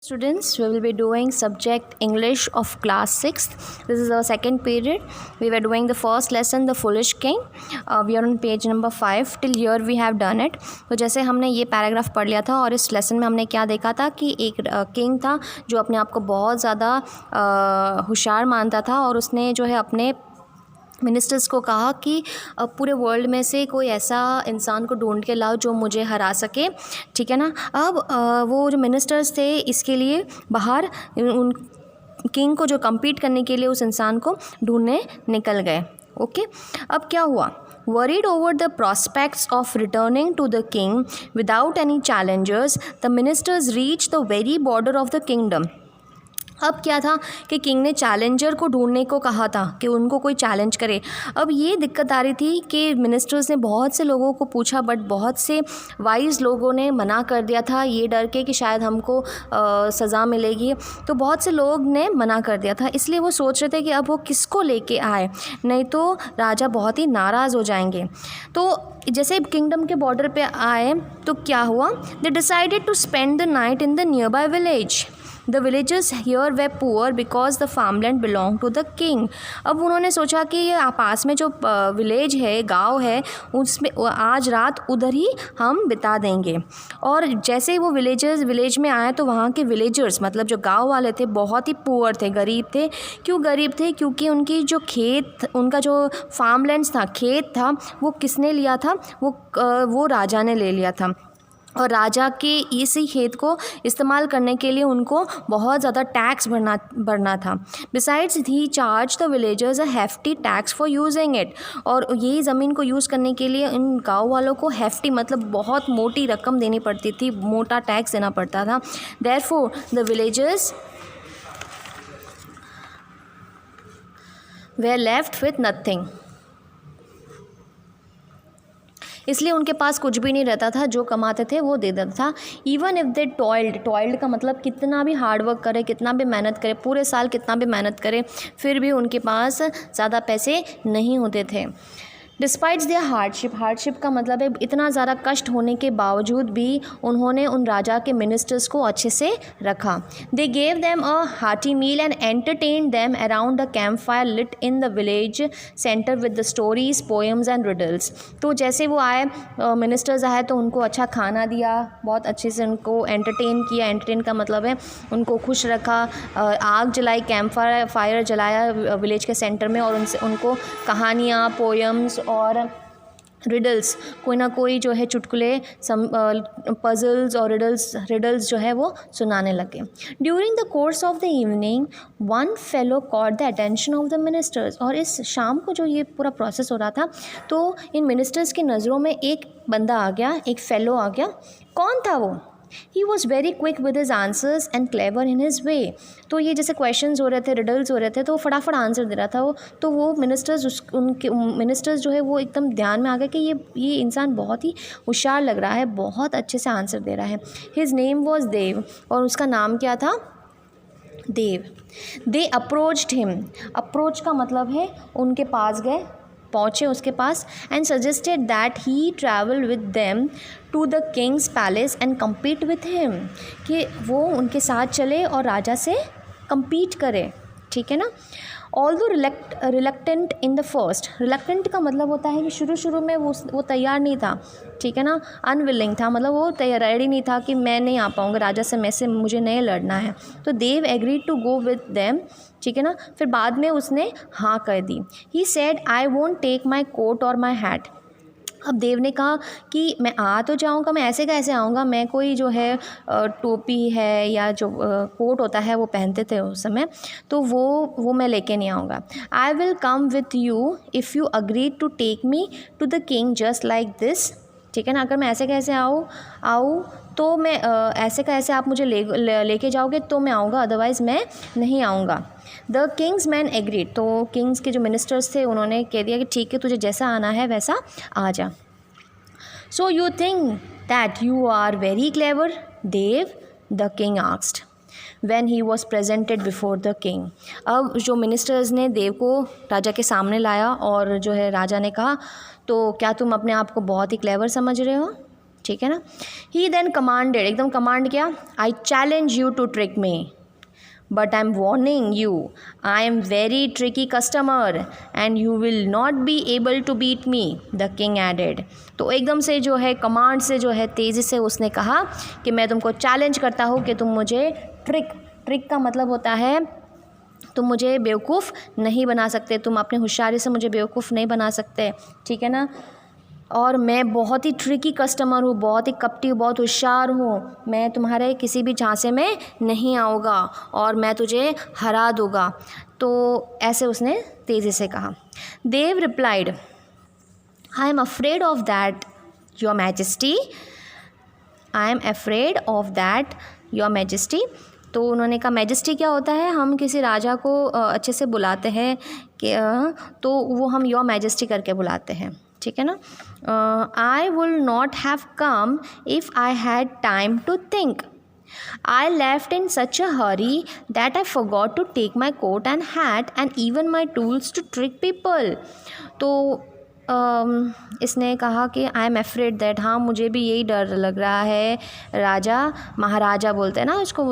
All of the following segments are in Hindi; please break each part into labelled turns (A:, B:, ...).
A: Students, we will be doing subject English of class 6th. This is our second period. We were doing the first lesson, The Foolish King. We are on page number 5. Till here we have done it. तो जैसे हमने ये पैराग्राफ पढ़ लिया था और इस लेसन में हमने क्या देखा था कि एक किंग था जो अपने आप को बहुत ज़्यादा होशियार मानता था और उसने जो है अपने मिनिस्टर्स को कहा कि पूरे वर्ल्ड में से कोई ऐसा इंसान को ढूंढ के लाओ जो मुझे हरा सके, ठीक है ना। अब वो जो मिनिस्टर्स थे इसके लिए बाहर उन किंग को जो कम्पीट करने के लिए उस इंसान को ढूंढने निकल गए। ओके, अब क्या हुआ? Worried over the prospects of returning to the king without any challengers, the ministers reached the very border of the kingdom. अब क्या था कि किंग ने चैलेंजर को ढूंढने को कहा था कि उनको कोई चैलेंज करे। अब ये दिक्कत आ रही थी कि मिनिस्टर्स ने बहुत से लोगों को पूछा बट बहुत से वाइज लोगों ने मना कर दिया था, ये डर के कि शायद हमको सज़ा मिलेगी। तो बहुत से लोग ने मना कर दिया था, इसलिए वो सोच रहे थे कि अब वो किसको लेके आए, नहीं तो राजा बहुत ही नाराज़ हो जाएंगे। तो जैसे किंगडम के बॉर्डर पे आए तो क्या हुआ? They decided to spend the night in the nearby village. The villagers here were poor because the farmland belonged to the king. अब उन्होंने सोचा कि ये पास में जो विलेज है, गांव है, उसमें आज रात उधर ही हम बिता देंगे। और जैसे ही वो विलेज में आए तो वहाँ के विलेजर्स मतलब जो गांव वाले थे बहुत ही पुअर थे, गरीब थे। क्यों गरीब थे? क्योंकि उनकी जो उनका जो फार्मलैंड्स था, खेत था, वो किसने लिया था? वो राजा ने ले लिया था और राजा के इसी खेत को इस्तेमाल करने के लिए उनको बहुत ज़्यादा टैक्स भरना था। Besides he charge the villagers a hefty tax for using it. और यही ज़मीन को यूज़ करने के लिए इन गाँव वालों को हेफ्टी मतलब बहुत मोटी रकम देनी पड़ती थी, मोटा टैक्स देना पड़ता था। Therefore the villagers way left with nothing. इसलिए उनके पास कुछ भी नहीं रहता था, जो कमाते थे वो दे देता था। इवन इफ़ दे टॉयल्ड का मतलब कितना भी हार्ड वर्क करे, कितना भी मेहनत करे, पूरे साल कितना भी मेहनत करे, फिर भी उनके पास ज़्यादा पैसे नहीं होते थे। डिस्पाइट्स देयर हार्डशिप का मतलब है इतना ज़्यादा कष्ट होने के बावजूद भी उन्होंने उन राजा के मिनिस्टर्स को अच्छे से रखा। They gave them a hearty meal and entertain them around the camp fire lit in the village centre with the stories, poems and riddles. तो जैसे वो आए, मिनिस्टर्स आए तो उनको अच्छा खाना दिया, बहुत अच्छे से उनको एंटरटेन किया। एंटरटेन का मतलब है उनको खुश रखा, आग जलाई, कैंप फायर जलाया विलेज के सेंटर में और उनको कहानियाँ, पोएम्स और रिडल्स, कोई ना कोई जो है चुटकुले, पजल्स और रिडल्स जो है वो सुनाने लगे। During the course of the evening one fellow caught the attention of the ministers. और इस शाम को जो ये पूरा प्रोसेस हो रहा था तो इन मिनिस्टर्स की नज़रों में एक बंदा आ गया, एक फेलो आ गया। कौन था वो? He was very quick with his answers and clever in his way. तो ये जैसे क्वेश्चंस हो रहे थे, रिडल्स हो रहे थे, तो फटाफट आंसर दे रहा था वो। तो वो उनके मिनिस्टर्स जो है वो एकदम ध्यान में आ गए कि ये इंसान बहुत ही होशियार लग रहा है, बहुत अच्छे से आंसर दे रहा है। His name was देव और उसका नाम क्या था? Dev. They approached him. Approach का मतलब है उनके पास गए, पहुँचे उसके पास and suggested that he travel with them to the king's palace and compete with him, कि वो उनके साथ चले और राजा से कम्पीट करे, ठीक है ना। Although reluctant in the first. Reluctant का मतलब होता है कि शुरू में वो तैयार नहीं था, ठीक है ना, अनविलिंग था, मतलब वो रेडी नहीं था कि मैं नहीं आ पाऊँगा राजा से, मुझे नहीं लड़ना है। तो Dev agreed to go with them, ठीक है ना। फिर बाद में उसने हाँ कर दी। He said I won't take my coat और माई हैट। अब देव ने कहा कि मैं आ तो जाऊंगा, मैं ऐसे कैसे आऊँगा, मैं कोई जो है टोपी है या जो कोट होता है वो पहनते थे उस समय, तो वो मैं लेके नहीं आऊँगा। I will come with you if you agree to take me to the king just like this, ठीक है ना। अगर मैं ऐसे कैसे आऊँ तो मैं ऐसे कैसे आप मुझे लेके जाओगे तो मैं आऊँगा, अदरवाइज़ मैं नहीं आऊँगा। The Kings man agreed. तो किंग्स के जो मिनिस्टर्स थे उन्होंने कह दिया कि ठीक है, तुझे जैसा आना है वैसा आ जा। So you think that you are very clever Dev, the king asked when he was presented before the king. अब जो मिनिस्टर्स ने देव को राजा के सामने लाया और जो है राजा ने कहा, तो क्या तुम अपने आप को बहुत ही क्लेवर समझ रहे हो? ठीक है ना। ही देन कमांडेड, एकदम कमांड किया, I challenge you to trick me but I am warning you, I am very tricky customer and you will not be able to beat me, the king added. तो एकदम से जो है कमांड से जो है तेज़ी से उसने कहा कि मैं तुमको चैलेंज करता हूँ कि तुम मुझे ट्रिक का मतलब होता है तुम मुझे बेवकूफ़ नहीं बना सकते, तुम अपने होशियारी से मुझे बेवकूफ़ नहीं बना सकते, ठीक है ना। और मैं बहुत ही ट्रिकी कस्टमर हूँ, बहुत ही कपटी हूँ, बहुत होशियार हूँ, मैं तुम्हारे किसी भी झांसे में नहीं आऊँगा और मैं तुझे हरा दूँगा। तो ऐसे उसने तेज़ी से कहा। Dev replied, I am afraid of that your majesty, I am afraid of that your majesty. तो उन्होंने कहा मैजेस्टी क्या होता है, हम किसी राजा को अच्छे से बुलाते हैं कि तो वो हम योर मैजेस्टी करके बुलाते हैं, ठीक है ना। I will not have come if I had time to think, I left in such a hurry that I forgot to take my coat and hat and even my tools to trick people. तो इसने कहा कि आई एम एफ्रेड दैट, हाँ मुझे भी यही डर लग रहा है, राजा महाराजा बोलते हैं ना उसको,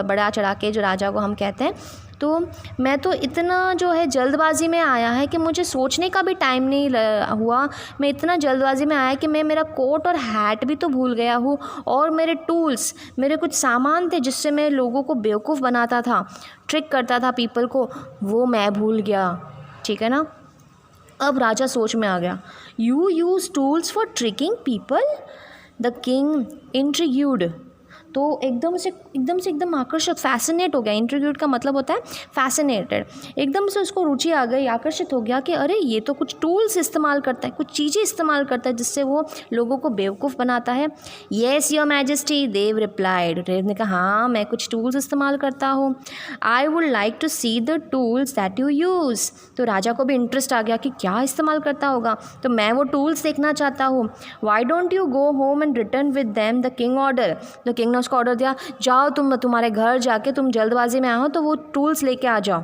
A: बड़ा चढ़ा के जो राजा को हम कहते हैं, तो मैं तो इतना जो है जल्दबाजी में आया है कि मुझे सोचने का भी टाइम नहीं हुआ, मैं इतना जल्दबाजी में आया कि मैं मेरा कोट और हैट भी तो भूल गया हूँ, और मेरे टूल्स, मेरे कुछ सामान थे जिससे मैं लोगों को बेवकूफ़ बनाता था, ट्रिक करता था पीपल को, वो मैं भूल गया, ठीक है ना। अब राजा सोच में आ गया, you use tools for tricking people, the king intrigued. तो एकदम आकर्षित, फैसिनेट हो गया। इंट्रिग्यूड का मतलब होता है फैसिनेटेड, एकदम से उसको रुचि आ गई, आकर्षित हो गया कि अरे ये तो कुछ टूल्स इस्तेमाल करता है, कुछ चीज़ें इस्तेमाल करता है जिससे वो लोगों को बेवकूफ़ बनाता है। Yes your majesty, Dev replied, Dev ने कहा हाँ मैं कुछ टूल्स इस्तेमाल करता हूँ। I would like to see the tools that you use. तो राजा को भी इंटरेस्ट आ गया कि क्या इस्तेमाल करता होगा, तो मैं वो टूल्स देखना चाहता हूँ। Why don't you go home and return with them, the king order. The king ने उसको ऑर्डर दिया, जाओ तुम्हारे घर जाके तुम जल्दबाजी में आओ तो वो टूल्स लेके आ जाओ।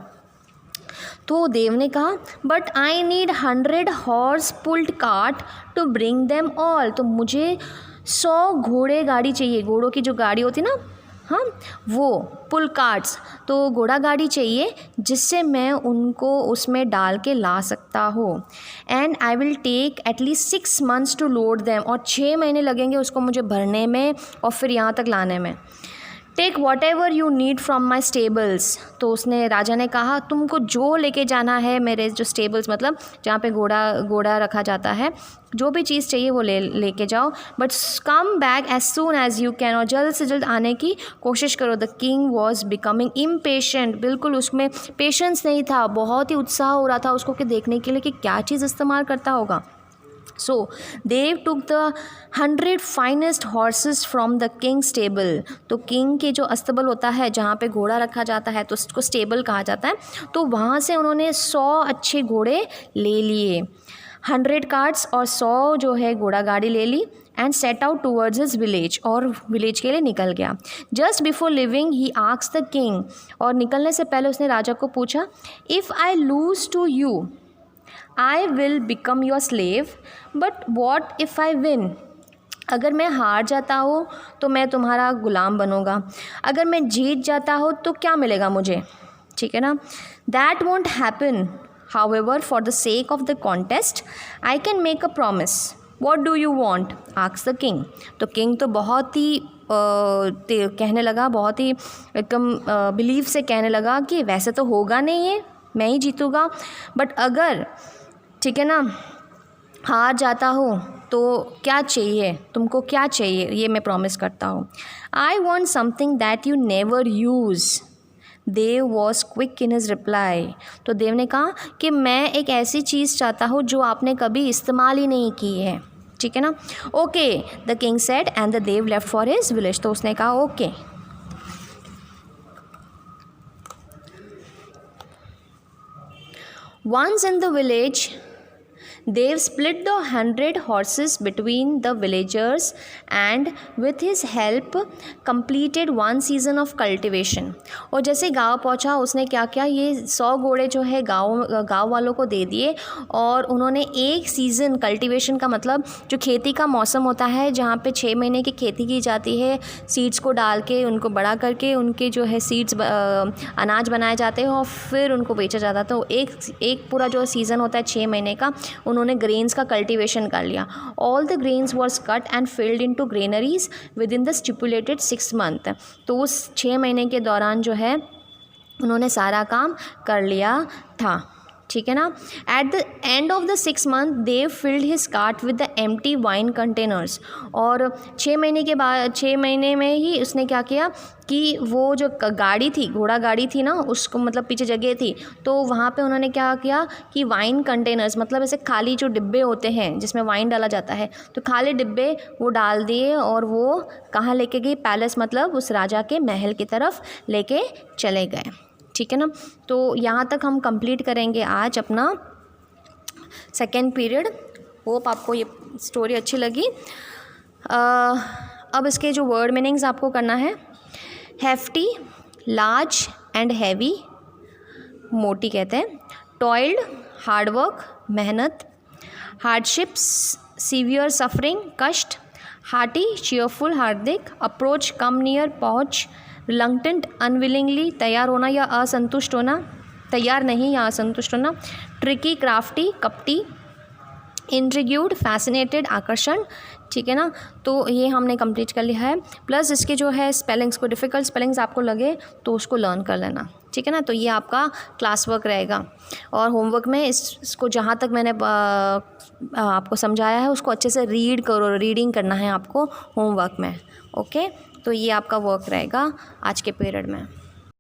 A: तो देव ने कहा but I need 100 horse pulled cart to bring them all. तो मुझे 100 घोड़े गाड़ी चाहिए, घोड़ों की जो गाड़ी होती ना, हाँ वो पुल कार्ट्स, तो घोड़ा गाड़ी चाहिए जिससे मैं उनको उसमें डाल के ला सकता हूँ। And I will take at least 6 months to load them, और 6 महीने लगेंगे उसको मुझे भरने में और फिर यहाँ तक लाने में। Take whatever you need from my stables. तो उसने, राजा ने कहा तुमको जो लेके जाना है मेरे जो स्टेबल्स, मतलब जहाँ पे घोड़ा रखा जाता है, जो भी चीज़ चाहिए वो लेके जाओ, but come back as soon as you can, और जल्द से जल्द आने की कोशिश करो। The king was becoming impatient, बिल्कुल उसमें पेशेंस नहीं था, बहुत ही उत्साह हो रहा था उसको कि देखने के लिए कि क्या चीज़ इस्तेमाल करता होगा। So Dev took the 100 finest horses from the king's stable। तो किंग के जो अस्तबल होता है जहाँ पे घोड़ा रखा जाता है तो उसको स्टेबल कहा जाता है, तो वहाँ से उन्होंने 100 अच्छे घोड़े ले लिए, 100 कार्ट्स और 100 जो है घोड़ा गाड़ी ले ली, and set out towards his village, और विलेज के लिए निकल गया। Just before leaving he asked the king, और निकलने से पहले उसने राजा को पूछा, if I lose to you I will become your slave, but what if I win. अगर मैं हार जाता हूँ तो मैं तुम्हारा ग़ुलाम बनूँगा, अगर मैं जीत जाता हूँ तो क्या मिलेगा मुझे, ठीक है ना। That won't happen, however for the sake of the contest I can make a promise, what do you want, asked the king. तो किंग तो बहुत ही कहने लगा, बहुत ही एकदम बिलीव से कहने लगा कि वैसे तो होगा नहीं है, मैं ही जीतूँगा, बट अगर ठीक है ना हार जाता हूँ तो क्या चाहिए, तुमको क्या चाहिए ये मैं प्रॉमिस करता हूँ। I want something that you never use. Dev was quick in his reply. तो देव ने कहा कि मैं एक ऐसी चीज़ चाहता हूँ जो आपने कभी इस्तेमाल ही नहीं की है, ठीक है ना। Okay the king said and the Dev left for his village. तो उसने कहा okay. Once in the village Dev split the 100 horses between the villagers and with his help completed 1 season of cultivation. और जैसे गाँव पहुँचा उसने क्या किया, ये 100 घोड़े जो है गाँव वालों को दे दिए और उन्होंने एक सीज़न, कल्टिवेशन का मतलब जो खेती का मौसम होता है जहाँ पे 6 महीने की खेती की जाती है, सीड्स को डाल के उनको बड़ा करके उनके जो है सीड्स अनाज बनाए जाते हैं और फिर उनको बेचा जाता है। तो एक पूरा जो सीज़न होता है 6 महीने का, उन्होंने ग्रेन्स का कल्टिवेशन कर लिया। All the grains was cut and field into granaries with in the stipulated 6 month। तो उस 6 महीने के दौरान जो है उन्होंने सारा काम कर लिया था, ठीक है ना। At the end of the 6 month Dev filled his cart with the empty wine containers. और 6 महीने के बाद, 6 महीने में ही उसने क्या किया कि वो जो गाड़ी थी, घोड़ा गाड़ी थी ना, उसको मतलब पीछे जगह थी, तो वहाँ पे उन्होंने क्या किया कि वाइन कंटेनर्स मतलब ऐसे खाली जो डिब्बे होते हैं जिसमें वाइन डाला जाता है, तो खाली डिब्बे वो डाल दिए और वो कहाँ लेके गई, पैलेस मतलब उस राजा के महल की तरफ लेके चले गए, ठीक है ना। तो यहाँ तक हम कंप्लीट करेंगे आज अपना सेकेंड पीरियड। होप आपको ये स्टोरी अच्छी लगी। अब इसके जो वर्ड मीनिंग्स आपको करना है, हेफ्टी, लार्ज एंड हैवी, मोटी कहते हैं। टॉयल्ड, हार्डवर्क, मेहनत। हार्डशिप्स, सीवियर सफरिंग, कष्ट। हार्टी, चीयरफुल, हार्दिक। अप्रोच, कम नियर, पहुँच। रिलक्टेंट, अनविलिंगली, तैयार होना या असंतुष्ट होना, तैयार नहीं या असंतुष्ट होना। ट्रिकी, क्राफ्टी, कपटी। इंट्रिग्यूड, फैसिनेटेड, आकर्षण, ठीक है ना। तो ये हमने कंप्लीट कर लिया है। प्लस इसके जो है स्पेलिंग्स, को डिफ़िकल्ट स्पेलिंग्स आपको लगे तो उसको लर्न कर लेना, ठीक है ना। तो ये आपका क्लास वर्क रहेगा और होमवर्क में इसको जहाँ तक मैंने आपको समझाया है उसको अच्छे से रीड करो, रीडिंग करना है आपको होमवर्क में, ओके। तो ये आपका वर्क रहेगा आज के पीरियड में।